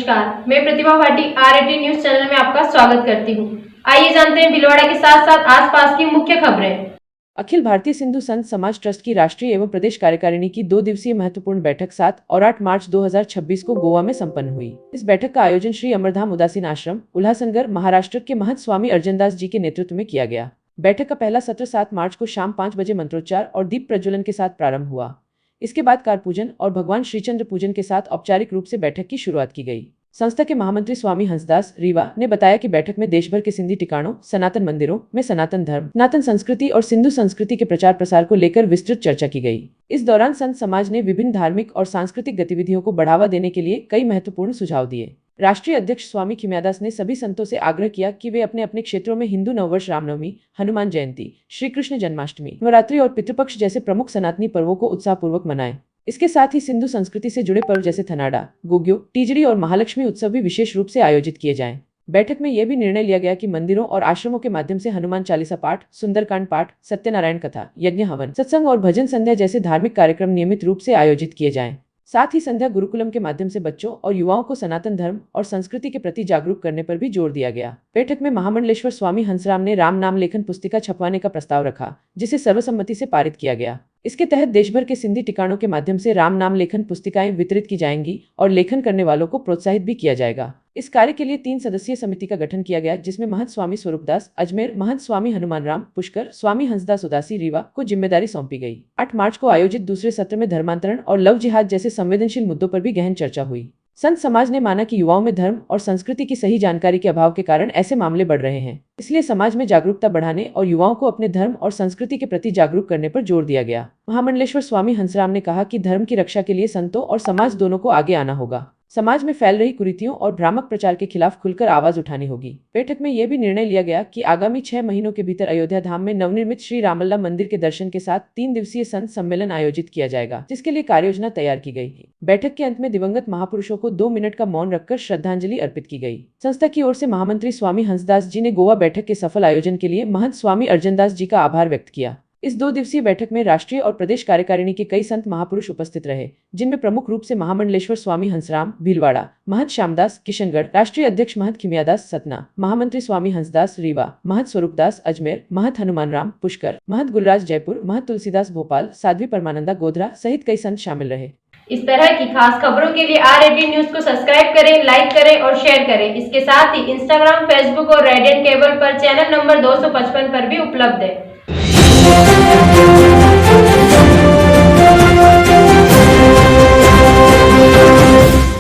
नमस्कार, मैं प्रतिभा Bhati R18 news channel में आपका स्वागत करती हूँ। आइए जानते हैं भीलवाड़ा के साथ साथ आसपास की मुख्य खबरें। अखिल भारतीय सिंधु संत समाज ट्रस्ट की राष्ट्रीय एवं प्रदेश कार्यकारिणी की 2 दिवसीय महत्वपूर्ण बैठक 7 और 8 मार्च 2026 को गोवा में संपन्न हुई। इस बैठक का आयोजन श्री अमरधाम उदासीन आश्रम उल्हासनगर महाराष्ट्र के महंत स्वामी अर्जनदास जी के नेतृत्व में किया गया। बैठक का पहला सत्र 7 मार्च को शाम 5 बजे मंत्रोच्चार और दीप प्रज्वलन के साथ प्रारंभ हुआ। इसके बाद कार पूजन और भगवान श्रीचंद्र पूजन के साथ औपचारिक रूप से बैठक की शुरुआत की गई। संस्था के महामंत्री स्वामी हंसदास रीवा ने बताया कि बैठक में देश भर के सिंधी ठिकानों, सनातन मंदिरों में सनातन धर्म, सनातन संस्कृति और सिंधु संस्कृति के प्रचार प्रसार को लेकर विस्तृत चर्चा की गई। इस दौरान संत समाज ने विभिन्न धार्मिक और सांस्कृतिक गतिविधियों को बढ़ावा देने के लिए कई महत्वपूर्ण सुझाव दिए। राष्ट्रीय अध्यक्ष स्वामी खिमयादास ने सभी संतों से आग्रह किया कि वे अपने अपने क्षेत्रों में हिंदू नववर्ष, रामनवमी, हनुमान जयंती, श्री कृष्ण जन्माष्टमी, नवरात्रि और पितृपक्ष जैसे प्रमुख सनातनी पर्वों को उत्साहपूर्वक मनाएं। इसके साथ ही सिंधु संस्कृति से जुड़े पर्व जैसे थनाडा, गोग्यो, टीजड़ी और महालक्ष्मी उत्सव भी विशेष रूप से आयोजित किए जाएं। बैठक में यह भी निर्णय लिया गया कि मंदिरों और आश्रमों के माध्यम से हनुमान चालीसा पाठ, सुंदरकांड पाठ, सत्यनारायण कथा, यज्ञ हवन, सत्संग और भजन संध्या जैसे धार्मिक कार्यक्रम नियमित रूप से आयोजित किए जाएं। साथ ही संध्या गुरुकुलम के माध्यम से बच्चों और युवाओं को सनातन धर्म और संस्कृति के प्रति जागरूक करने पर भी जोर दिया गया। बैठक में महामंडलेश्वर स्वामी हंसराम ने राम नाम लेखन पुस्तिका छपवाने का प्रस्ताव रखा, जिसे सर्वसम्मति से पारित किया गया। इसके तहत देशभर के सिंधी ठिकानों के माध्यम से राम नाम लेखन पुस्तिकाएं वितरित की जाएंगी और लेखन करने वालों को प्रोत्साहित भी किया जाएगा। इस कार्य के लिए 3 सदस्यीय समिति का गठन किया गया, जिसमें महंत स्वामी स्वरूपदास अजमेर, महंत स्वामी हनुमान राम पुष्कर, स्वामी हंसदास उदासी रीवा को जिम्मेदारी सौंपी गई। 8 मार्च को आयोजित दूसरे सत्र में धर्मांतरण और लव जिहाद जैसे संवेदनशील मुद्दों पर भी गहन चर्चा हुई। संत समाज ने माना कि युवाओं में धर्म और संस्कृति की सही जानकारी के अभाव के कारण ऐसे मामले बढ़ रहे हैं। इसलिए समाज में जागरूकता बढ़ाने और युवाओं को अपने धर्म और संस्कृति के प्रति जागरूक करने पर जोर दिया गया। महामंडलेश्वर स्वामी हंसराम ने कहा कि धर्म की रक्षा के लिए संतों और समाज दोनों को आगे आना होगा। समाज में फैल रही कुरीतियों और भ्रामक प्रचार के खिलाफ खुलकर आवाज उठानी होगी। बैठक में यह भी निर्णय लिया गया कि आगामी 6 महीनों के भीतर अयोध्या धाम में नवनिर्मित श्री रामलला मंदिर के दर्शन के साथ 3 दिवसीय संत सम्मेलन आयोजित किया जाएगा, जिसके लिए कार्ययोजना तैयार की गई। बैठक के अंत में दिवंगत महापुरुषों को 2 मिनट का मौन रखकर श्रद्धांजलि अर्पित की गई। संस्था की ओर से महामंत्री स्वामी हंसदास जी ने गोवा बैठक के सफल आयोजन के लिए महंत स्वामी अर्जनदास जी का आभार व्यक्त किया। इस 2 दिवसीय बैठक में राष्ट्रीय और प्रदेश कार्यकारिणी के कई संत महापुरुष उपस्थित रहे, जिनमें प्रमुख रूप से महामंडलेश्वर स्वामी हंसराम भीलवाड़ा, महंत श्यामदास किशनगढ़, राष्ट्रीय अध्यक्ष महंत खिमयादास सतना, महामंत्री स्वामी हंसदास रीवा, महंत स्वरूपदास अजमेर, महंत हनुमान राम पुष्कर, महंत गुलराज जयपुर, महंत तुलसीदास भोपाल, साध्वी परमानंदा गोधरा सहित कई संत शामिल रहे। इस तरह की खास खबरों के लिए R18 न्यूज को सब्सक्राइब करें, लाइक करें और शेयर करें। इसके साथ ही इंस्टाग्राम, फेसबुक और रेडियंट केबल पर चैनल नंबर 255 पर भी उपलब्ध है।